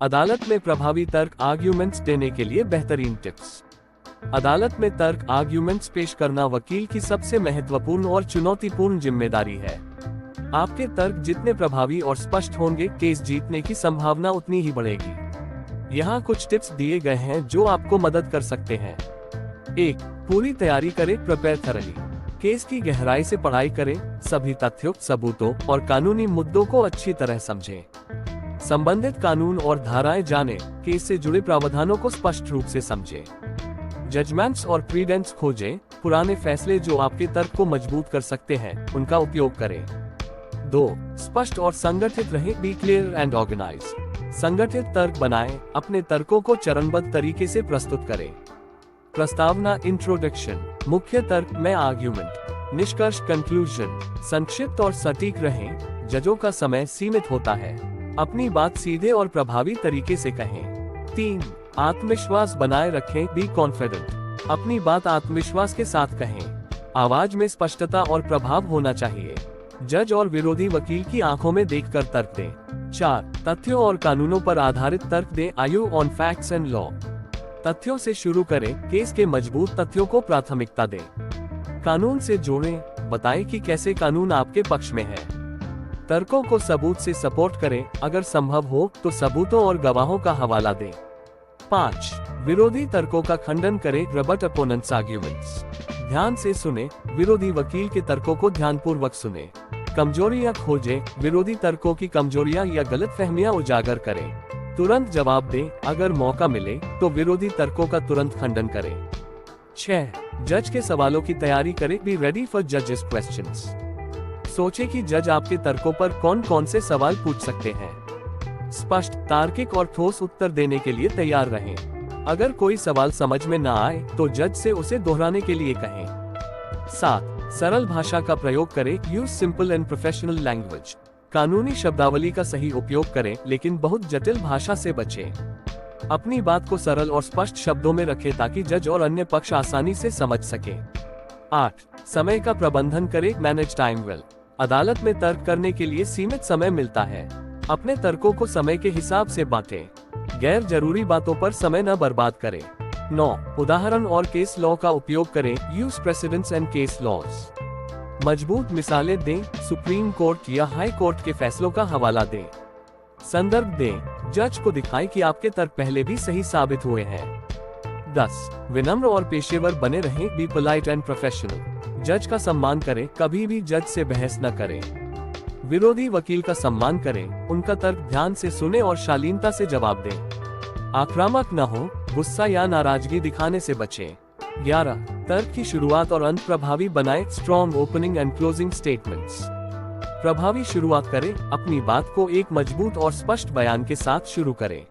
अदालत में प्रभावी तर्क आर्ग्यूमेंट्स देने के लिए बेहतरीन टिप्स। अदालत में तर्क आर्ग्यूमेंट्स पेश करना वकील की सबसे महत्वपूर्ण और चुनौतीपूर्ण जिम्मेदारी है। आपके तर्क जितने प्रभावी और स्पष्ट होंगे, केस जीतने की संभावना उतनी ही बढ़ेगी। यहाँ कुछ टिप्स दिए गए हैं जो आपको मदद कर सकते हैं। 1. पूरी तैयारी करें, प्रिपेयर थरली। केस की गहराई से पढ़ाई करें, सभी तथ्यों, सबूतों और कानूनी मुद्दों को अच्छी तरह समझें। संबंधित कानून और धाराएं जानें, केस से जुड़े प्रावधानों को स्पष्ट रूप से समझें। जजमेंट्स और प्रीडेंट्स खोजें, पुराने फैसले जो आपके तर्क को मजबूत कर सकते हैं, उनका उपयोग करें। 2. स्पष्ट और संगठित रहें, बी क्लियर एंड ऑर्गेनाइज। संगठित तर्क बनाएं, अपने तर्कों को चरणबद्ध तरीके से प्रस्तुत करें। प्रस्तावना, इंट्रोडक्शन, मुख्य तर्क में आर्ग्यूमेंट, निष्कर्ष, कंक्लूजन। संक्षिप्त और सटीक रहें, जजों का समय सीमित होता है। अपनी बात सीधे और प्रभावी तरीके से कहें। 3. आत्मविश्वास बनाए रखें, बी कॉन्फिडेंट। अपनी बात आत्मविश्वास के साथ कहें। आवाज में स्पष्टता और प्रभाव होना चाहिए। जज और विरोधी वकील की आंखों में देखकर तर्क दें। 4. तथ्यों और कानूनों पर आधारित तर्क दें, argue on facts and law. तथ्यों से शुरू करें, केस के मजबूत तथ्यों को प्राथमिकता दें। कानून से जोड़ें, बताएं कि कैसे कानून आपके पक्ष में है। तर्कों को सबूत से सपोर्ट करें, अगर संभव हो तो सबूतों और गवाहों का हवाला दें। 5. विरोधी तर्कों का खंडन करें, रिबट अपोनेंट्स आर्ग्यूमेंट्स। ध्यान से सुने, विरोधी वकील के तर्कों को ध्यानपूर्वक सुने। कमजोरियां खोजें, विरोधी तर्कों की कमजोरियां या गलतफहमियां उजागर करें। तुरंत जवाब दें, अगर मौका मिले तो विरोधी तर्कों का तुरंत खंडन करें। 6. जज के सवालों की तैयारी करें, बी रेडी फॉर जजेस क्वेश्चंस। सोचें कि जज आपके तर्कों पर कौन कौन से सवाल पूछ सकते हैं। स्पष्ट, तार्किक और ठोस उत्तर देने के लिए तैयार रहें। अगर कोई सवाल समझ में न आए तो जज से उसे दोहराने के लिए कहें। 7. सरल भाषा का प्रयोग करें, use simple and professional language. कानूनी शब्दावली का सही उपयोग करें, लेकिन बहुत जटिल भाषा से बचें। अपनी बात को सरल और स्पष्ट शब्दों में रखें ताकि जज और अन्य पक्ष आसानी से समझ सकें। 8. समय का प्रबंधन करें, मैनेज टाइम वेल। अदालत में तर्क करने के लिए सीमित समय मिलता है। अपने तर्कों को समय के हिसाब से बांटें। गैर जरूरी बातों पर समय न बर्बाद करें। 9. उदाहरण और केस लॉ का उपयोग करें, use precedents and case laws. मजबूत मिसालें दें, सुप्रीम कोर्ट या हाई कोर्ट के फैसलों का हवाला दें। संदर्भ दें, जज को दिखाएं कि आपके तर्क पहले भी सही साबित हुए हैं। 10. विनम्र और पेशेवर बने रहें, बी पोलाइट एंड प्रोफेशनल। जज का सम्मान करें, कभी भी जज से बहस न करें। विरोधी वकील का सम्मान करें, उनका तर्क ध्यान से सुने और शालीनता से जवाब दें। आक्रामक न हो, गुस्सा या नाराजगी दिखाने से बचें। 11. तर्क की शुरुआत और अंत प्रभावी बनाएं, strong opening and closing statements. प्रभावी शुरुआत करें, अपनी बात को एक मजबूत और स्पष्ट बयान के साथ शुरू करें।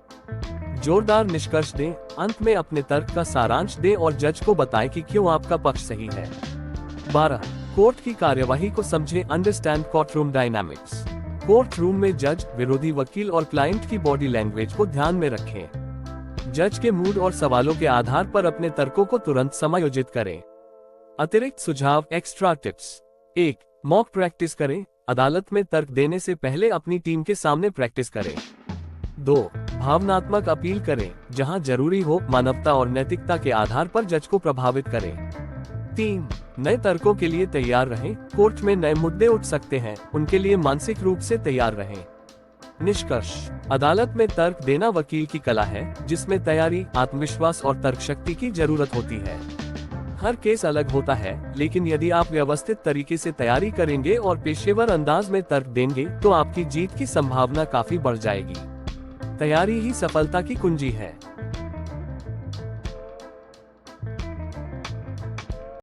जोरदार निष्कर्ष दें, अंत में अपने तर्क का सारांश दें और जज को बताएं कि क्यों आपका पक्ष सही है। 12. कोर्ट की कार्यवाही को समझें, understand court room dynamics. Court room में जज, विरोधी वकील और क्लाइंट की बॉडी लैंग्वेज को ध्यान में रखें। जज के मूड और सवालों के आधार पर अपने तर्कों को तुरंत समायोजित करें। अतिरिक्त सुझाव, एक्स्ट्रा टिप्स। 1. मॉक प्रैक्टिस करें, अदालत में तर्क देने से पहले अपनी टीम के सामने प्रैक्टिस करें। 2. भावनात्मक अपील करें, जहां जरूरी हो मानवता और नैतिकता के आधार पर जज को प्रभावित करें। 3. नए तर्कों के लिए तैयार रहें, कोर्ट में नए मुद्दे उठ सकते हैं, उनके लिए मानसिक रूप से तैयार रहें। निष्कर्ष, अदालत में तर्क देना वकील की कला है, जिसमें तैयारी, आत्मविश्वास और तर्क शक्ति की जरूरत होती है। हर केस अलग होता है, लेकिन यदि आप व्यवस्थित तरीके से तैयारी करेंगे और पेशेवर अंदाज में तर्क देंगे तो आपकी जीत की संभावना काफी बढ़ जाएगी। तैयारी ही सफलता की कुंजी है।